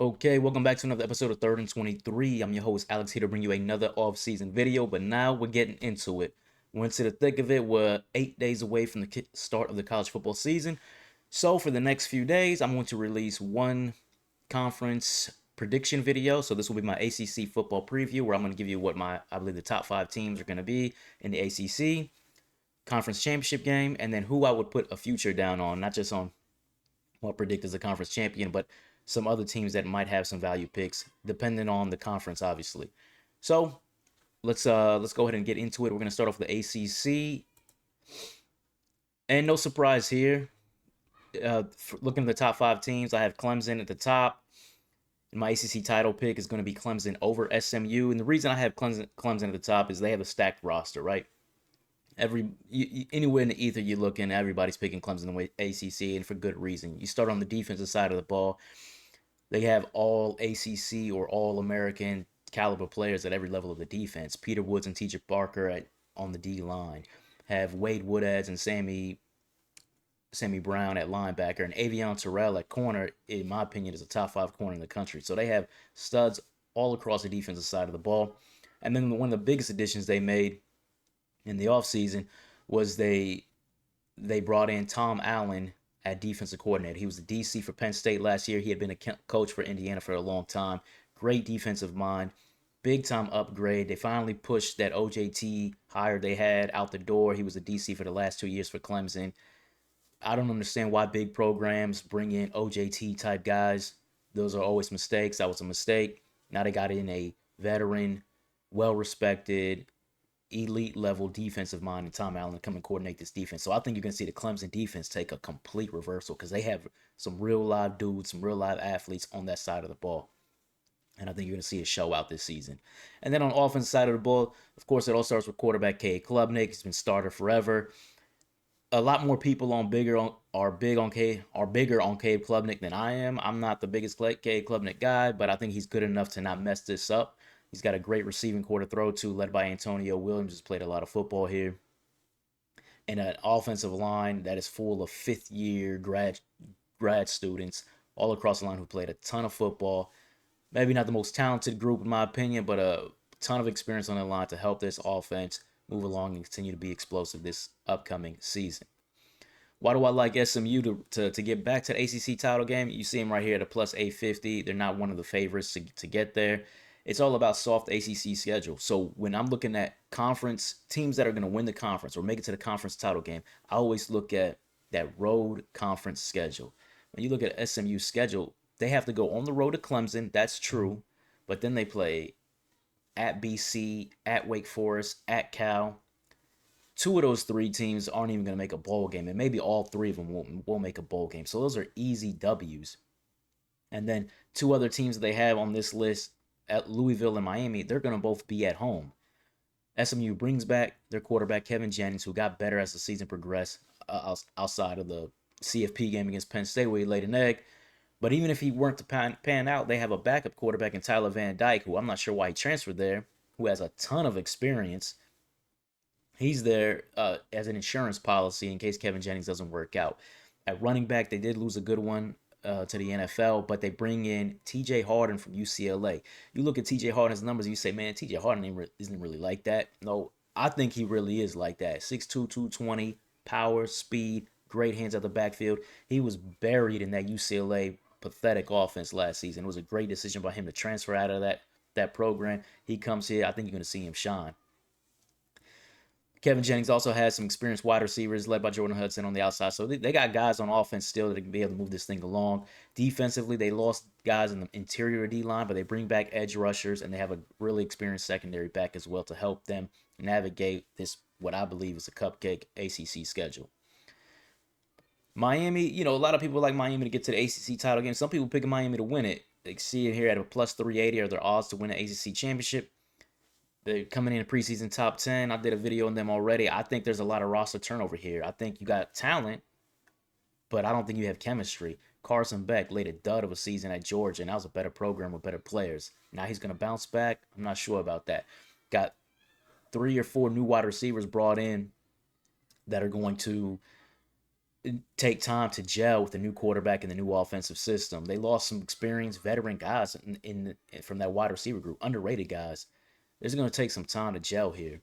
Okay, welcome back to another episode of Third and 23. I'm your host, Alex, here to bring you another off-season video, but now we're getting into it. We're into the thick of it. We're 8 days away from the start of the college football season. So for the next few days, I'm going to release one conference prediction video. So this will be my ACC football preview, where I'm going to give you what I believe the top 5 teams are going to be in the ACC conference championship game, and then who I would put a future down on, not just on what I predict as a conference champion, but some other teams that might have some value picks, depending on the conference, obviously. So let's go ahead and get into it. We're gonna start off with the ACC, and no surprise here. Looking at the top 5 teams, I have Clemson at the top. And my ACC title pick is going to be Clemson over SMU, and the reason I have Clemson at the top is they have a stacked roster, right? Anywhere in the ether you look in, everybody's picking Clemson in the ACC, and for good reason. You start on the defensive side of the ball. They have all ACC or all American caliber players at every level of the defense. Peter Woods and TJ Barker on the D line. Have Wade Woodads and Sammy Brown at linebacker, and Avion Terrell at corner, in my opinion, is a top 5 corner in the country. So they have studs all across the defensive side of the ball. And then one of the biggest additions they made in the offseason was they brought in Tom Allen at defensive coordinator. He was the DC for Penn State last year. He had been a coach for Indiana for a long time. Great defensive mind. Big time upgrade. They finally pushed that OJT hire they had out the door. He was the DC for the last 2 years for Clemson. I don't understand why big programs bring in OJT type guys. Those are always mistakes. That was a mistake. Now they got in a veteran, well respected, elite level defensive mind and Tom Allen to come and coordinate this defense. So I think you're going to see the Clemson defense take a complete reversal because they have some real live dudes, some real live athletes on that side of the ball. And I think you're going to see a show out this season. And then on the offensive side of the ball, of course, it all starts with quarterback Cade Klubnik. He's been starter forever. A lot more people are bigger on Cade Klubnik than I am. I'm not the biggest Cade Klubnik guy, but I think he's good enough to not mess this up. He's got a great receiving core to throw to, led by Antonio Williams, who's played a lot of football here. And an offensive line that is full of fifth-year grad students all across the line who played a ton of football. Maybe not the most talented group, in my opinion, but a ton of experience on the line to help this offense move along and continue to be explosive this upcoming season. Why do I like SMU to get back to the ACC title game? You see them right here at a plus 850. They're not one of the favorites to get there. It's all about soft ACC schedule. So when I'm looking at conference teams that are going to win the conference or make it to the conference title game, I always look at that road conference schedule. When you look at SMU's schedule, they have to go on the road to Clemson. That's true. But then they play at BC, at Wake Forest, at Cal. 2 of those 3 teams aren't even going to make a bowl game, and maybe all 3 of them won't make a bowl game. So those are easy W's. And then 2 other teams that they have on this list, at Louisville and Miami, they're going to both be at home. SMU brings back their quarterback, Kevin Jennings, who got better as the season progressed outside of the CFP game against Penn State where he laid an egg. But even if he weren't to pan out, they have a backup quarterback in Tyler Van Dyke, who I'm not sure why he transferred there, who has a ton of experience. He's there as an insurance policy in case Kevin Jennings doesn't work out. At running back, they did lose a good one to the NFL, but they bring in T.J. Harden from UCLA. You look at T.J. Harden's numbers, and you say, man, T.J. Harden isn't really like that. No, I think he really is like that. 6'2", 220, power, speed, great hands at the backfield. He was buried in that UCLA pathetic offense last season. It was a great decision by him to transfer out of that program. He comes here. I think you're going to see him shine. Kevin Jennings also has some experienced wide receivers led by Jordan Hudson on the outside. So they got guys on offense still that can be able to move this thing along. Defensively, they lost guys in the interior D-line, but they bring back edge rushers, and they have a really experienced secondary back as well to help them navigate this, what I believe is a cupcake ACC schedule. Miami, a lot of people like Miami to get to the ACC title game. Some people picking Miami to win it. They see it here at a plus 380 are their odds to win the ACC championship. They're coming in a preseason top 10. I did a video on them already. I think there's a lot of roster turnover here. I think you got talent, but I don't think you have chemistry. Carson Beck laid a dud of a season at Georgia, and that was a better program with better players. Now he's going to bounce back. I'm not sure about that. Got 3 or 4 new wide receivers brought in that are going to take time to gel with the new quarterback and the new offensive system. They lost some experienced veteran guys from that wide receiver group, underrated guys. It's going to take some time to gel here.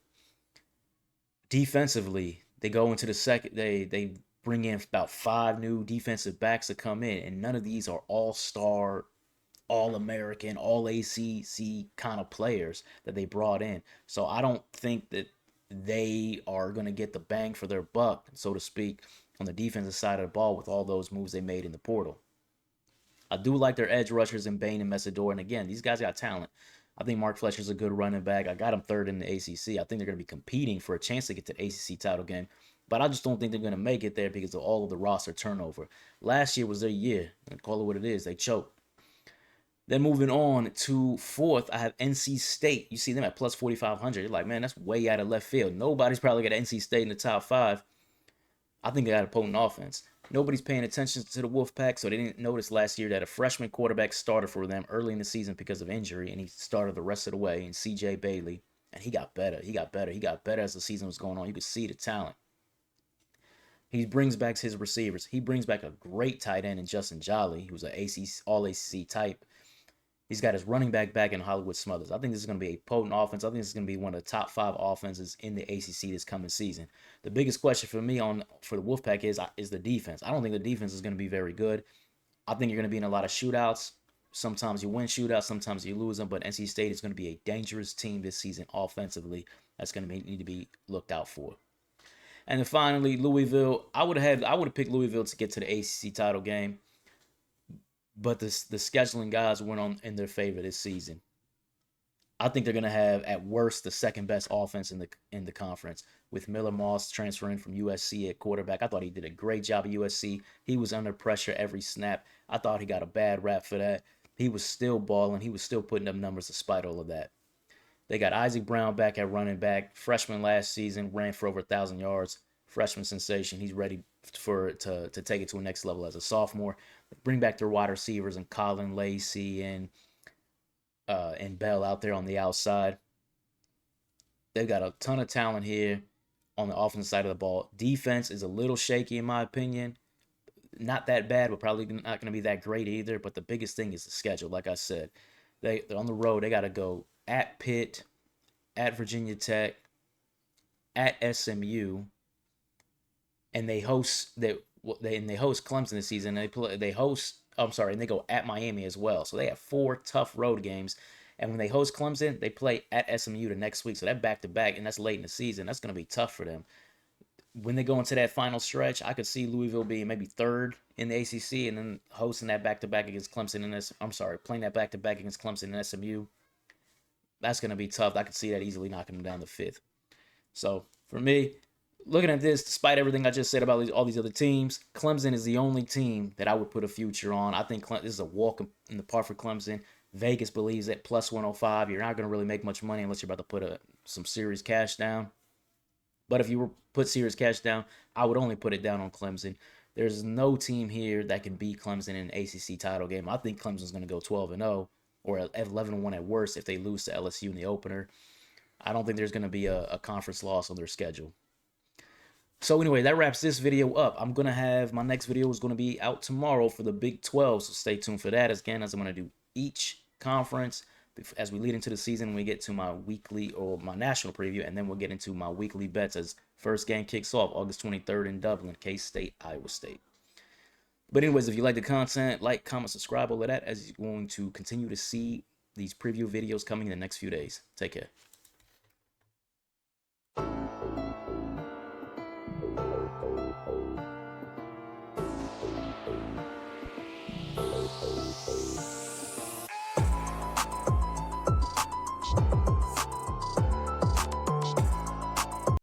Defensively, they go into the second. They bring in about 5 new defensive backs to come in, and none of these are all-star, all-American, all ACC kind of players that they brought in. So I don't think that they are going to get the bang for their buck, so to speak, on the defensive side of the ball with all those moves they made in the portal. I do like their edge rushers in Bain and Messidor. And again, these guys got talent. I think Mark Fletcher's a good running back. I got him third in the ACC. I think they're going to be competing for a chance to get to the ACC title game. But I just don't think they're going to make it there because of all of the roster turnover. Last year was their year. Call it what it is. They choked. Then moving on to fourth, I have NC State. You see them at plus 4,500. You're like, man, that's way out of left field. Nobody's probably got NC State in the top 5. I think they got a potent offense. Nobody's paying attention to the Wolfpack, so they didn't notice last year that a freshman quarterback started for them early in the season because of injury, and he started the rest of the way in C.J. Bailey, and he got better. He got better as the season was going on. You could see the talent. He brings back his receivers. He brings back a great tight end in Justin Jolly, who's an all-ACC type. He's got his running back in Hollywood Smothers. I think this is going to be a potent offense. I think this is going to be one of the top 5 offenses in the ACC this coming season. The biggest question for me for the Wolfpack is the defense. I don't think the defense is going to be very good. I think you're going to be in a lot of shootouts. Sometimes you win shootouts, sometimes you lose them. But NC State is going to be a dangerous team this season offensively. That's going to need to be looked out for. And then finally, Louisville. I would have picked Louisville to get to the ACC title game. But the scheduling guys went on in their favor this season. I think they're going to have, at worst, the second best offense in the conference, with Miller Moss transferring from USC at quarterback. I thought he did a great job at USC. He was under pressure every snap. I thought he got a bad rap for that. He was still balling. He was still putting up numbers despite all of that. They got Isaac Brown back at running back. Freshman last season, ran for over 1,000 yards. Freshman sensation. He's ready to take it to a next level as a sophomore. Bring back their wide receivers and Colin Lacey and Bell out there on the outside. They've got a ton of talent here on the offensive side of the ball. Defense is a little shaky in my opinion. Not that bad, but probably not going to be that great either. But the biggest thing is the schedule. Like I said, they're on the road. They got to go at Pitt, at Virginia Tech, at SMU, and they host Clemson this season. And they go at Miami as well. So they have 4 tough road games. And when they host Clemson, they play at SMU the next week. So that back-to-back, and that's late in the season. That's going to be tough for them. When they go into that final stretch, I could see Louisville being maybe 3rd in the ACC and then hosting that back-to-back against Clemson playing that back-to-back against Clemson and SMU. That's going to be tough. I could see that easily knocking them down to 5th. So for me, looking at this, despite everything I just said about all these other teams, Clemson is the only team that I would put a future on. I think this is a walk in the park for Clemson. Vegas believes at plus 105. You're not going to really make much money unless you're about to put some serious cash down. But if you were put serious cash down, I would only put it down on Clemson. There's no team here that can beat Clemson in an ACC title game. I think Clemson's going to go 12-0 or 11-1 at worst if they lose to LSU in the opener. I don't think there's going to be a conference loss on their schedule. So anyway, that wraps this video up. My next video is going to be out tomorrow for the Big 12, so stay tuned for that. As I'm going to do each conference as we lead into the season. We get to my weekly or my national preview, and then we'll get into my weekly bets as first game kicks off August 23rd in Dublin, K-State, Iowa State. But anyways, if you like the content, like, comment, subscribe, all of that, as you're going to continue to see these preview videos coming in the next few days. Take care.